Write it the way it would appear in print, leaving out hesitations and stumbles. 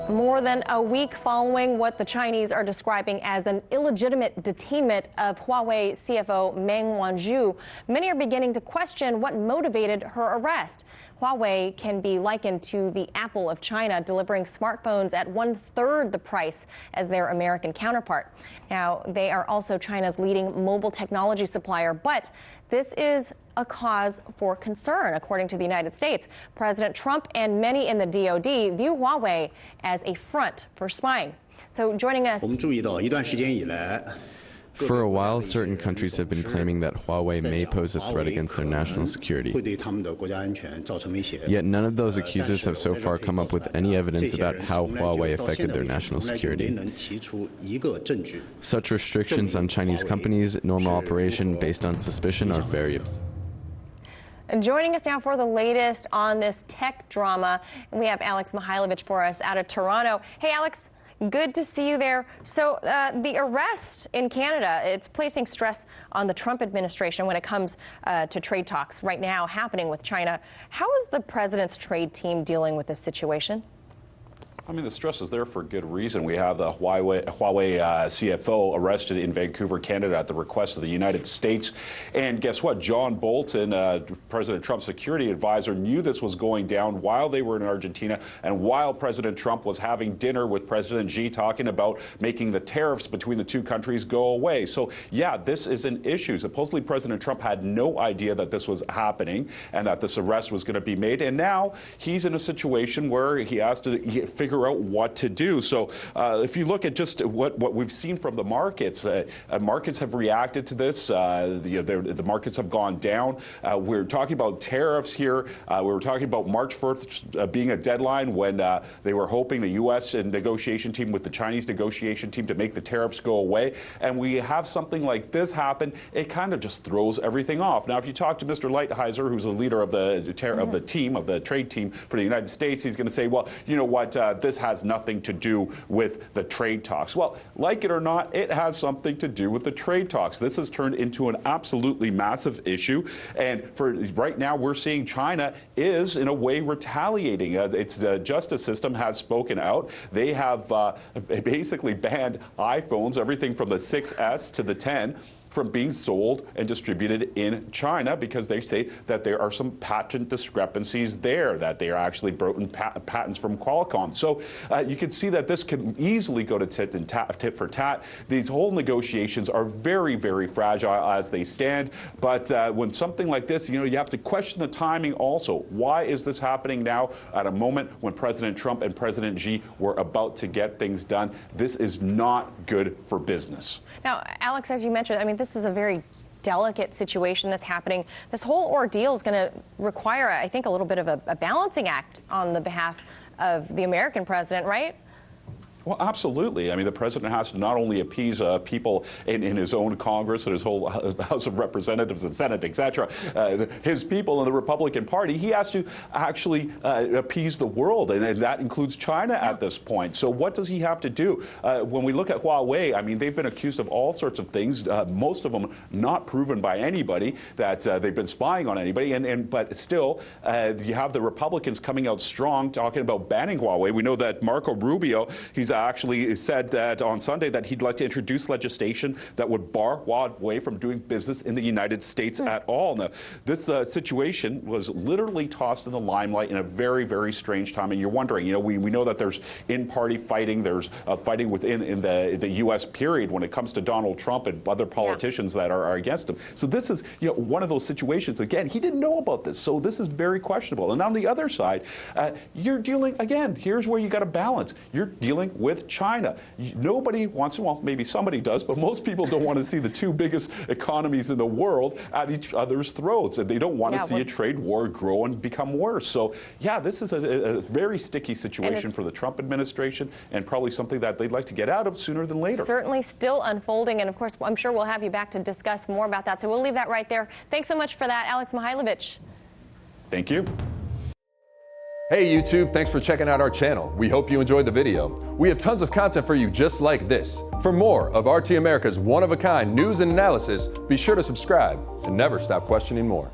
More than a week following what the Chinese are describing as an illegitimate detainment of Huawei CFO Meng Wanzhou, many are beginning to question what motivated her arrest. Huawei can be likened to the Apple of China, delivering smartphones at 1/3 the price as their American counterpart. Now, they are also China's leading mobile technology supplier, but this is a cause for concern, according to the United States. President Trump and many in the DoD view Huawei as a front for spying. So joining us. For a while, certain countries have been claiming that Huawei may pose a threat against their national security. Yet none of those accusers have so far come up with any evidence about how Huawei affected their national security. Such restrictions on Chinese companies' normal operation based on suspicion are very absurd. And joining us now for the latest on this tech drama, we have Alex Mihailovich for us out of Toronto. Hey, Alex. Good to see you there. So the arrest in Canada, it's placing stress on the Trump administration when it comes to trade talks right now happening with China. How is the president's trade team dealing with this situation? I mean, the stress is there for good reason. We have the Huawei CFO arrested in Vancouver, Canada, at the request of the United States. And guess what? John Bolton, President Trump's security advisor, knew this was going down while they were in Argentina and while President Trump was having dinner with President Xi, talking about making the tariffs between the two countries go away. So, yeah, this is an issue. Supposedly, President Trump had no idea that this was happening and that this arrest was going to be made. And now he's in a situation where he has to figure out what to do. So if you look at just what we've seen from the markets, markets have reacted to this. The markets have gone down. We're talking about tariffs here. We were talking about March 1st being a deadline when they were hoping the U.S. negotiation team with the Chinese negotiation team to make the tariffs go away. And we have something like this happen. It kind of just throws everything off. Now, if you talk to Mr. Lighthizer, who's the leader of the trade team for the United States, he's going to say, well, you know what, this has nothing to do with the trade talks. Well, like it or not, it has something to do with the trade talks. This has turned into an absolutely massive issue. And for right now, we're seeing China is, in a way, retaliating. Its justice system has spoken out. They have basically banned iPhones, everything from the 6S to the 10, from being sold and distributed in China because they say that there are some patent discrepancies there, that they are actually broken patents from Qualcomm. So you can see that this can easily go to tit for tat. These whole negotiations are very, very fragile as they stand. But when something like this, you have to question the timing also. Why is this happening now at a moment when President Trump and President Xi were about to get things done? This is not good for business. Now, Alex, as you mentioned, I mean, this is a very delicate situation that's happening. This whole ordeal is going to require, I think, a little bit of a balancing act on the behalf of the American president, right? Well, absolutely. I mean, the president has to not only appease people in his own Congress and his whole House of Representatives and Senate, etc., his people in the Republican Party, he has to actually appease the world, and that includes China at this point. So what does he have to do? When we look at Huawei, I mean, they've been accused of all sorts of things, most of them not proven by anybody, that they've been spying on anybody, but still, you have the Republicans coming out strong, talking about banning Huawei. We know that Marco Rubio, he's actually said that on Sunday that he'd like to introduce legislation that would bar Huawei from doing business in the United States at all. Now, this situation was literally tossed in the limelight in a very, very strange time. And you're wondering, we know that there's in-party fighting, there's fighting within the U.S. period when it comes to Donald Trump and other politicians that are against him. So this is, one of those situations. Again, he didn't know about this, so this is very questionable. And on the other side, you're dealing, again, here's where you got to balance. You're dealing with China. Nobody wants, well, maybe somebody does, but most people don't want to see the two biggest economies in the world at each other's throats, and they don't want to see a trade war grow and become worse. So, yeah, this is a very sticky situation for the Trump administration, and probably something that they'd like to get out of sooner than later. Certainly still unfolding, and of course, I'm sure we'll have you back to discuss more about that. So we'll leave that right there. Thanks so much for that, Alex Mihailovich. Thank you. Hey YouTube, thanks for checking out our channel. We hope you enjoyed the video. We have tons of content for you just like this. For more of RT America's one-of-a-kind news and analysis, be sure to subscribe and never stop questioning more.